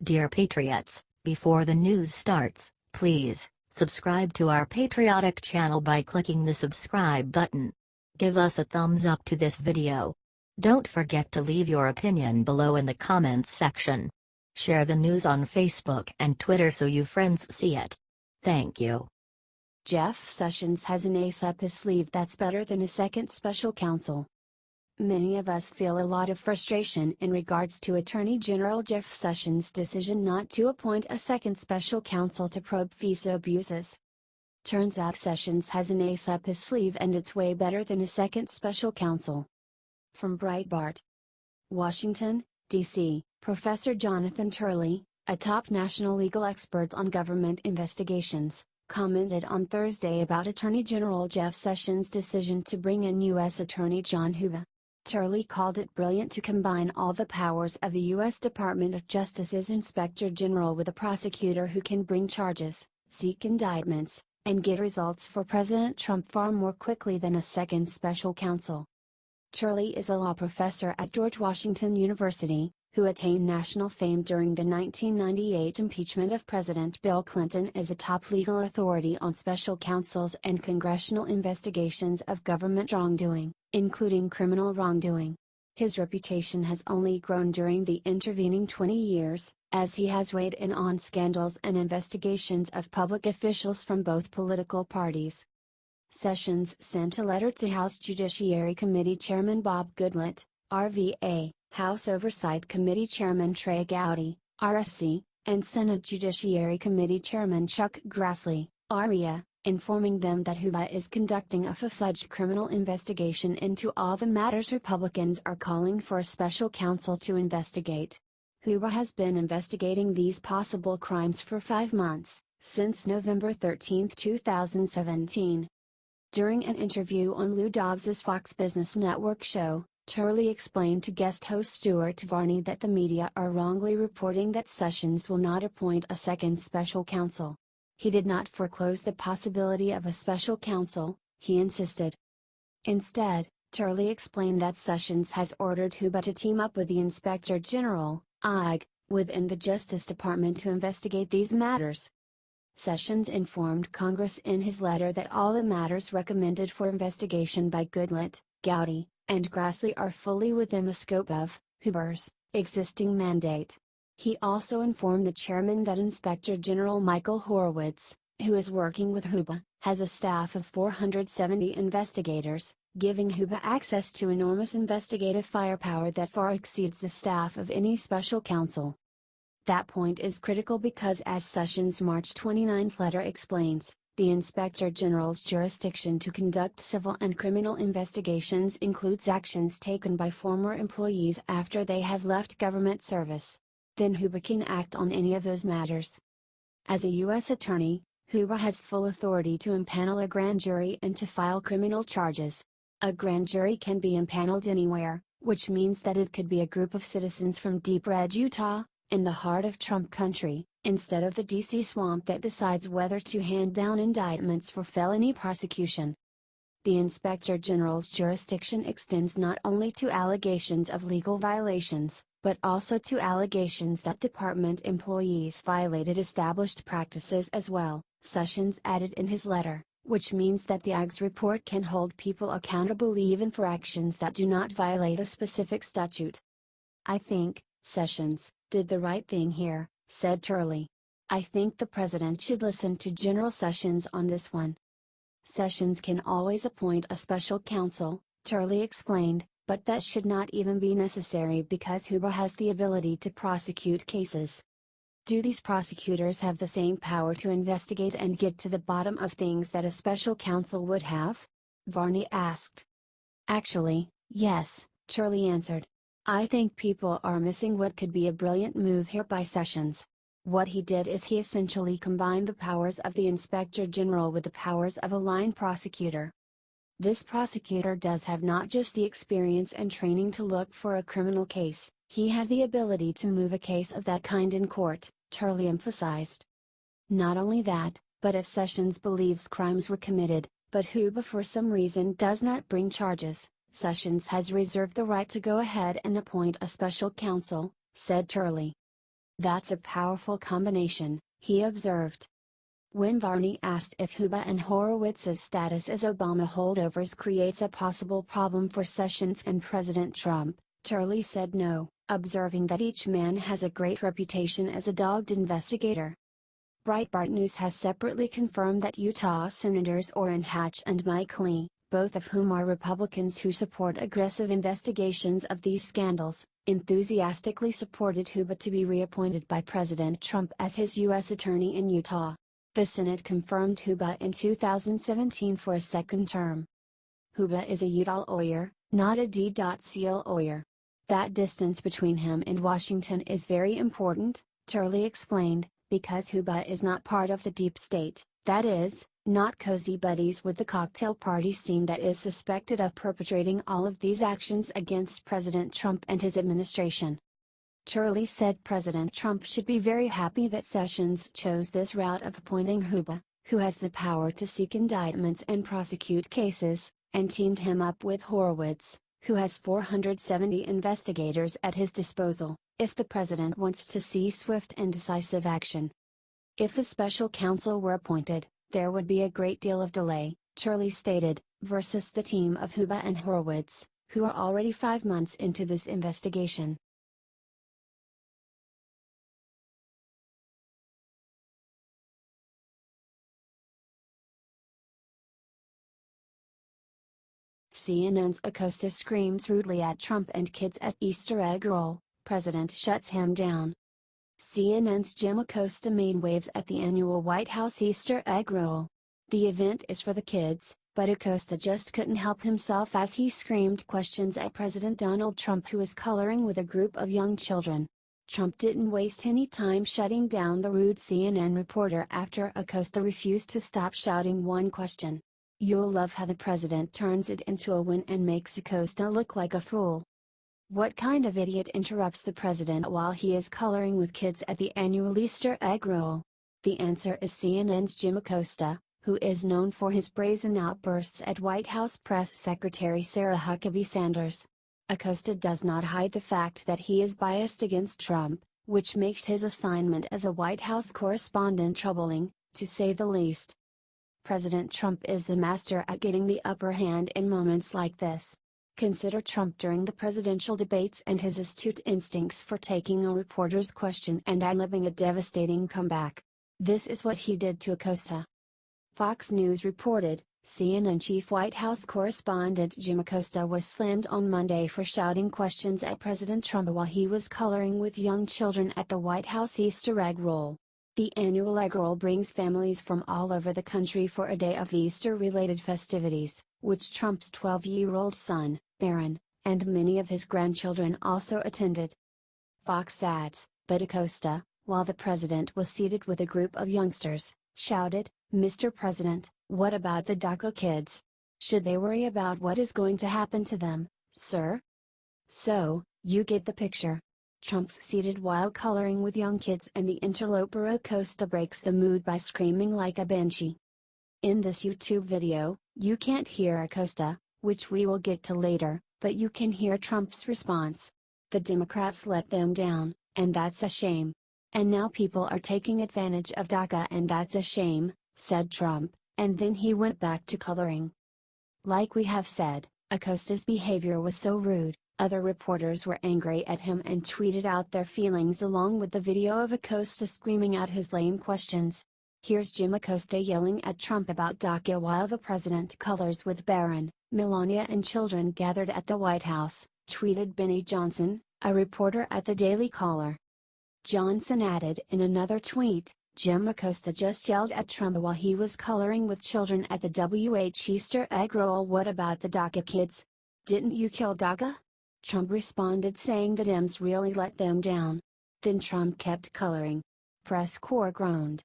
Dear Patriots, before the news starts, please subscribe to our patriotic channel by clicking the subscribe button. Give us a thumbs up to this video. Don't forget to leave your opinion below in the comments section. Share the news on Facebook and Twitter so you friends see it. Thank you. Jeff Sessions has an ace up his sleeve that's better than a second special counsel. Many of us feel a lot of frustration in regards to Attorney General Jeff Sessions' decision not to appoint a second special counsel to probe FISA abuses. Turns out Sessions has an ace up his sleeve and it's way better than a second special counsel. From Breitbart. Washington, D.C., Professor Jonathan Turley, a top national legal expert on government investigations, commented on Thursday about Attorney General Jeff Sessions' decision to bring in U.S. Attorney John Huber. Turley called it brilliant to combine all the powers of the U.S. Department of Justice's Inspector General with a prosecutor who can bring charges, seek indictments, and get results for President Trump far more quickly than a second special counsel. Turley is a law professor at George Washington University, who attained national fame during the 1998 impeachment of President Bill Clinton as a top legal authority on special counsels and congressional investigations of government wrongdoing, including criminal wrongdoing. His reputation has only grown during the intervening 20 years, as he has weighed in on scandals and investigations of public officials from both political parties. Sessions sent a letter to House Judiciary Committee Chairman Bob Goodlatte, RVA, House Oversight Committee Chairman Trey Gowdy, RSC, and Senate Judiciary Committee Chairman Chuck Grassley, REA, informing them that Huber is conducting a full-fledged criminal investigation into all the matters Republicans are calling for a special counsel to investigate. Huber has been investigating these possible crimes for 5 months, since November 13, 2017. During an interview on Lou Dobbs's Fox Business Network show, Turley explained to guest host Stuart Varney that the media are wrongly reporting that Sessions will not appoint a second special counsel. He did not foreclose the possibility of a special counsel, he insisted. Instead, Turley explained that Sessions has ordered Huber to team up with the Inspector General, IG, within the Justice Department to investigate these matters. Sessions informed Congress in his letter that all the matters recommended for investigation by Goodlatte, Gowdy, and Grassley are fully within the scope of Huber's existing mandate. He also informed the chairman that Inspector General Michael Horowitz, who is working with Huber, has a staff of 470 investigators, giving Huber access to enormous investigative firepower that far exceeds the staff of any special counsel. That point is critical because, as Sessions' March 29 letter explains, the Inspector General's jurisdiction to conduct civil and criminal investigations includes actions taken by former employees after they have left government service. Then Huber can act on any of those matters. As a U.S. attorney, Huber has full authority to impanel a grand jury and to file criminal charges. A grand jury can be impaneled anywhere, which means that it could be a group of citizens from deep red Utah, in the heart of Trump country, instead of the D.C. swamp that decides whether to hand down indictments for felony prosecution. The Inspector General's jurisdiction extends not only to allegations of legal violations, but also to allegations that department employees violated established practices as well, Sessions added in his letter, which means that the IG's report can hold people accountable even for actions that do not violate a specific statute. I think, Sessions did the right thing here, said Turley. I think the president should listen to General Sessions on this one. Sessions can always appoint a special counsel, Turley explained, but that should not even be necessary because Huber has the ability to prosecute cases. Do these prosecutors have the same power to investigate and get to the bottom of things that a special counsel would have? Varney asked. Actually, yes, Turley answered. I think people are missing what could be a brilliant move here by Sessions. What he did is he essentially combined the powers of the Inspector General with the powers of a line prosecutor. This prosecutor does have not just the experience and training to look for a criminal case, he has the ability to move a case of that kind in court, Turley emphasized. Not only that, but if Sessions believes crimes were committed, but Huber for some reason does not bring charges, Sessions has reserved the right to go ahead and appoint a special counsel, said Turley. "That's a powerful combination," he observed. When Varney asked if Huba and Horowitz's status as Obama holdovers creates a possible problem for Sessions and President Trump, Turley said no, observing that each man has a great reputation as a dogged investigator. Breitbart News has separately confirmed that Utah Senators Orrin Hatch and Mike Lee, both of whom are Republicans who support aggressive investigations of these scandals, enthusiastically supported Huba to be reappointed by President Trump as his U.S. Attorney in Utah. The Senate confirmed Huba in 2017 for a second term. Huba is a Utah lawyer, not a D.C. lawyer. That distance between him and Washington is very important, Turley explained, because Huba is not part of the deep state, that is, not cozy buddies with the cocktail party scene that is suspected of perpetrating all of these actions against President Trump and his administration. Turley said President Trump should be very happy that Sessions chose this route of appointing Huba, who has the power to seek indictments and prosecute cases, and teamed him up with Horowitz, who has 470 investigators at his disposal, if the president wants to see swift and decisive action. If a special counsel were appointed, there would be a great deal of delay, Turley stated, versus the team of Huba and Horowitz, who are already 5 months into this investigation. CNN's Acosta screams rudely at Trump and kids at Easter egg roll, president shuts him down. CNN's Jim Acosta made waves at the annual White House Easter egg roll. The event is for the kids, but Acosta just couldn't help himself as he screamed questions at President Donald Trump, who is coloring with a group of young children. Trump didn't waste any time shutting down the rude CNN reporter after Acosta refused to stop shouting one question. "You'll love how the president turns it into a win and makes Acosta look like a fool. What kind of idiot interrupts the president while he is coloring with kids at the annual Easter egg roll?" The answer is CNN's Jim Acosta, who is known for his brazen outbursts at White House Press Secretary Sarah Huckabee Sanders. Acosta does not hide the fact that he is biased against Trump, which makes his assignment as a White House correspondent troubling, to say the least. President Trump is the master at getting the upper hand in moments like this. Consider Trump during the presidential debates and his astute instincts for taking a reporter's question and ad-libbing a devastating comeback. This is what he did to Acosta. Fox News reported, CNN chief White House correspondent Jim Acosta was slammed on Monday for shouting questions at President Trump while he was coloring with young children at the White House Easter egg roll. The annual egg roll brings families from all over the country for a day of Easter-related festivities, which Trump's 12-year-old son, Barron, and many of his grandchildren also attended. Fox adds, but Acosta, while the president was seated with a group of youngsters, shouted, "Mr. President, what about the DACA kids? Should they worry about what is going to happen to them, sir?" So, you get the picture. Trump's seated while coloring with young kids, and the interloper Acosta breaks the mood by screaming like a banshee. In this YouTube video, you can't hear Acosta, which we will get to later, but you can hear Trump's response. The Democrats let them down, and that's a shame. And now people are taking advantage of DACA, and that's a shame, said Trump, and then he went back to coloring. Like we have said, Acosta's behavior was so rude. Other reporters were angry at him and tweeted out their feelings along with the video of Acosta screaming out his lame questions. Here's Jim Acosta yelling at Trump about DACA while the president colors with Barron, Melania and children gathered at the White House, tweeted Benny Johnson, a reporter at the Daily Caller. Johnson added in another tweet, Jim Acosta just yelled at Trump while he was coloring with children at the WH Easter egg roll. What about the DACA kids? Didn't you kill DACA? Trump responded saying the Dems really let them down. Then Trump kept coloring. Press corps groaned.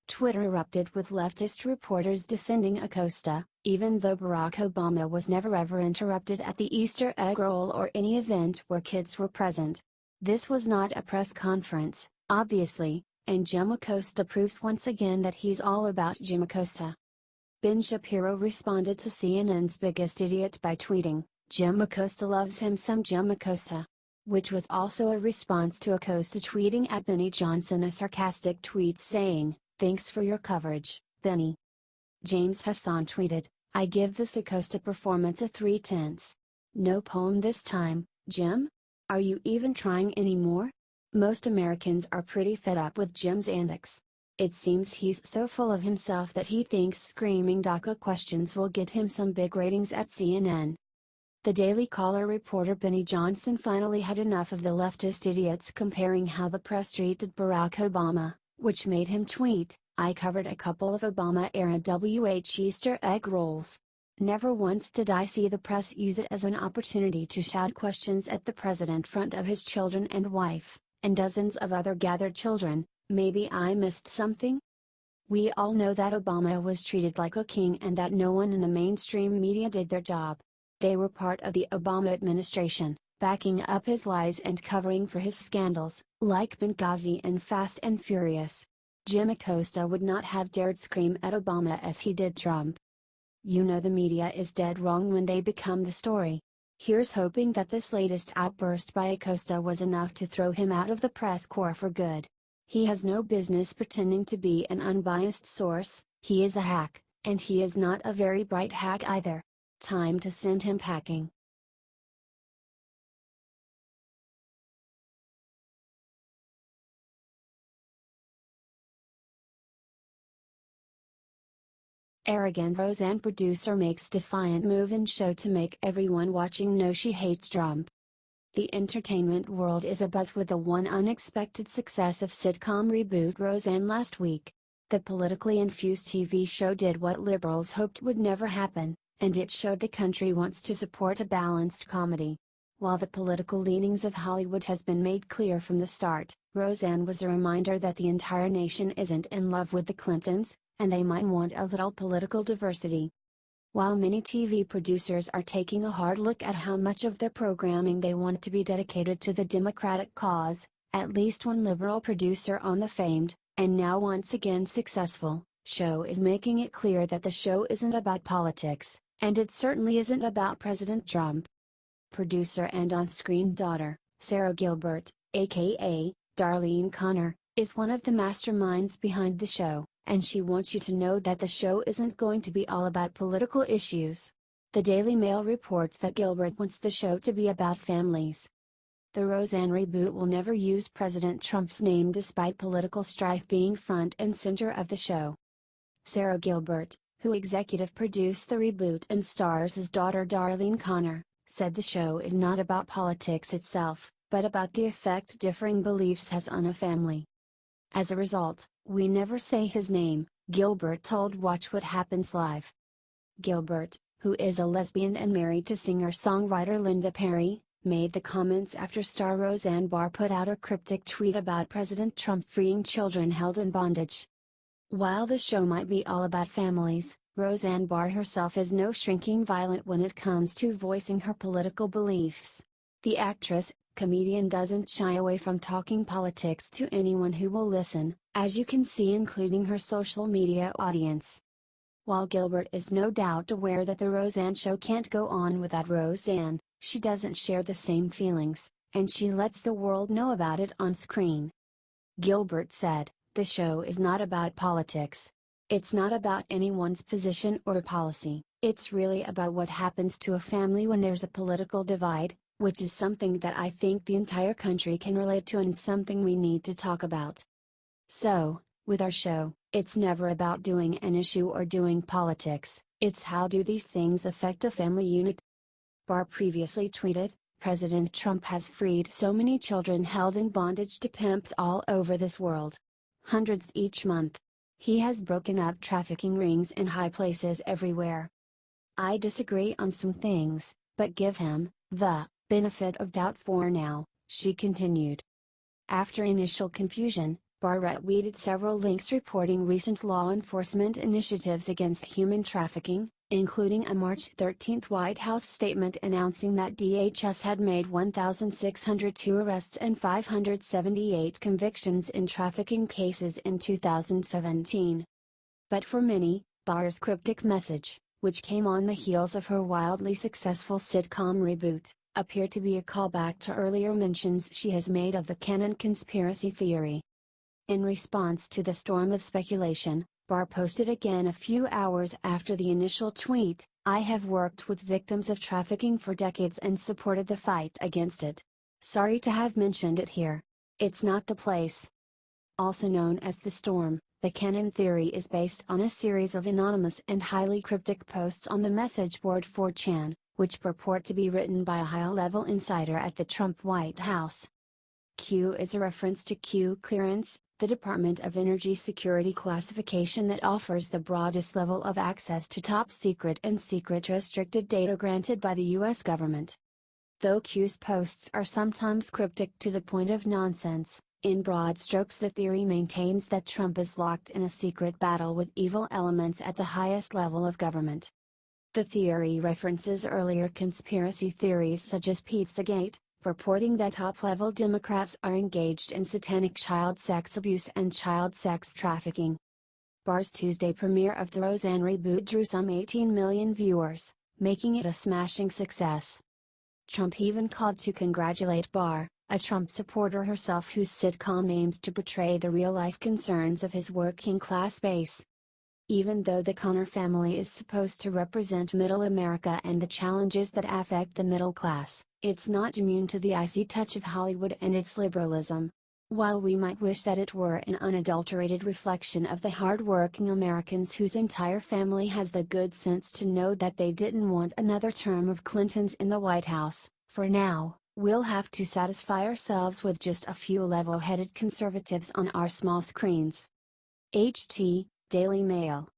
Twitter erupted with leftist reporters defending Acosta, even though Barack Obama was never ever interrupted at the Easter egg roll or any event where kids were present. This was not a press conference, obviously, and Jim Acosta proves once again that he's all about Jim Acosta. Ben Shapiro responded to CNN's biggest idiot by tweeting, Jim Acosta loves him some Jim Acosta. which was also a response to Acosta tweeting at Benny Johnson a sarcastic tweet saying, "Thanks for your coverage, Benny." James Hassan tweeted, "I give this Acosta performance a 3/10. No poem this time, Jim? Are you even trying anymore?" Most Americans are pretty fed up with Jim's antics. It seems he's so full of himself that he thinks screaming DACA questions will get him some big ratings at CNN. The Daily Caller reporter Benny Johnson finally had enough of the leftist idiots comparing how the press treated Barack Obama, which made him tweet, "I covered a couple of Obama-era Easter egg rolls. Never once did I see the press use it as an opportunity to shout questions at the president in front of his children and wife, and dozens of other gathered children. Maybe I missed something?" We all know that Obama was treated like a king and that no one in the mainstream media did their job. They were part of the Obama administration, backing up his lies and covering for his scandals, like Benghazi and Fast and Furious. Jim Acosta would not have dared scream at Obama as he did Trump. You know the media is dead wrong when they become the story. Here's hoping that this latest outburst by Acosta was enough to throw him out of the press corps for good. He has no business pretending to be an unbiased source. He is a hack, and he is not a very bright hack either. Time to send him packing. Arrogant Roseanne producer makes defiant move in show to make everyone watching know she hates Trump. The entertainment world is abuzz with the one unexpected success of sitcom reboot Roseanne last week. The politically infused TV show did what liberals hoped would never happen, and it showed the country wants to support a balanced comedy. While the political leanings of Hollywood has been made clear from the start, Roseanne was a reminder that the entire nation isn't in love with the Clintons, and they might want a little political diversity. While many TV producers are taking a hard look at how much of their programming they want to be dedicated to the Democratic cause, at least one liberal producer on the famed, and now once again successful, show is making it clear that the show isn't about politics, and it certainly isn't about President Trump. Producer and on-screen daughter, Sarah Gilbert, aka Darlene Connor, is one of the masterminds behind the show, and she wants you to know that the show isn't going to be all about political issues. The Daily Mail reports that Gilbert wants the show to be about families. The Roseanne reboot will never use President Trump's name despite political strife being front and center of the show. Sarah Gilbert, who executive produced the reboot and stars as daughter Darlene Connor, said the show is not about politics itself, but about the effect differing beliefs has on a family. As a result, we never say his name, Gilbert told Watch What Happens Live. Gilbert, who is a lesbian and married to singer-songwriter Linda Perry, made the comments after star Roseanne Barr put out a cryptic tweet about President Trump freeing children held in bondage. While the show might be all about families, Roseanne Barr herself is no shrinking violet when it comes to voicing her political beliefs. The actress, comedian doesn't shy away from talking politics to anyone who will listen, as you can see, including her social media audience. While Gilbert is no doubt aware that the Roseanne show can't go on without Roseanne, she doesn't share the same feelings, and she lets the world know about it on screen. Gilbert said, "The show is not about politics. It's not about anyone's position or policy, it's really about what happens to a family when there's a political divide, which is something that I think the entire country can relate to and something we need to talk about." So, with our show, it's never about doing an issue or doing politics, it's how do these things affect a family unit. Barr previously tweeted, "President Trump has freed so many children held in bondage to pimps all over this world. Hundreds each month. He has broken up trafficking rings in high places everywhere. I disagree on some things, but give him the benefit of doubt for now," she continued. After initial confusion, Barr retweeted several links reporting recent law enforcement initiatives against human trafficking, including a March 13 White House statement announcing that DHS had made 1,602 arrests and 578 convictions in trafficking cases in 2017. But for many, Barr's cryptic message, which came on the heels of her wildly successful sitcom reboot, appear to be a callback to earlier mentions she has made of the Cannon conspiracy theory. In response to the storm of speculation, Barr posted again a few hours after the initial tweet, "I have worked with victims of trafficking for decades and supported the fight against it. Sorry to have mentioned it here. It's not the place." Also known as the storm, the Cannon theory is based on a series of anonymous and highly cryptic posts on the message board 4chan, which purport to be written by a high-level insider at the Trump White House. Q is a reference to Q Clearance, the Department of Energy security classification that offers the broadest level of access to top secret and secret restricted data granted by the U.S. government. Though Q's posts are sometimes cryptic to the point of nonsense, in broad strokes the theory maintains that Trump is locked in a secret battle with evil elements at the highest level of government. The theory references earlier conspiracy theories such as Pizzagate, purporting that top-level Democrats are engaged in satanic child sex abuse and child sex trafficking. Barr's Tuesday premiere of the Roseanne reboot drew some 18 million viewers, making it a smashing success. Trump even called to congratulate Barr, a Trump supporter herself whose sitcom aims to portray the real-life concerns of his working-class base. Even though the Connor family is supposed to represent Middle America and the challenges that affect the middle class, it's not immune to the icy touch of Hollywood and its liberalism. While we might wish that it were an unadulterated reflection of the hard-working Americans whose entire family has the good sense to know that they didn't want another term of Clinton's in the White House, for now, we'll have to satisfy ourselves with just a few level-headed conservatives on our small screens. HT, Daily Mail.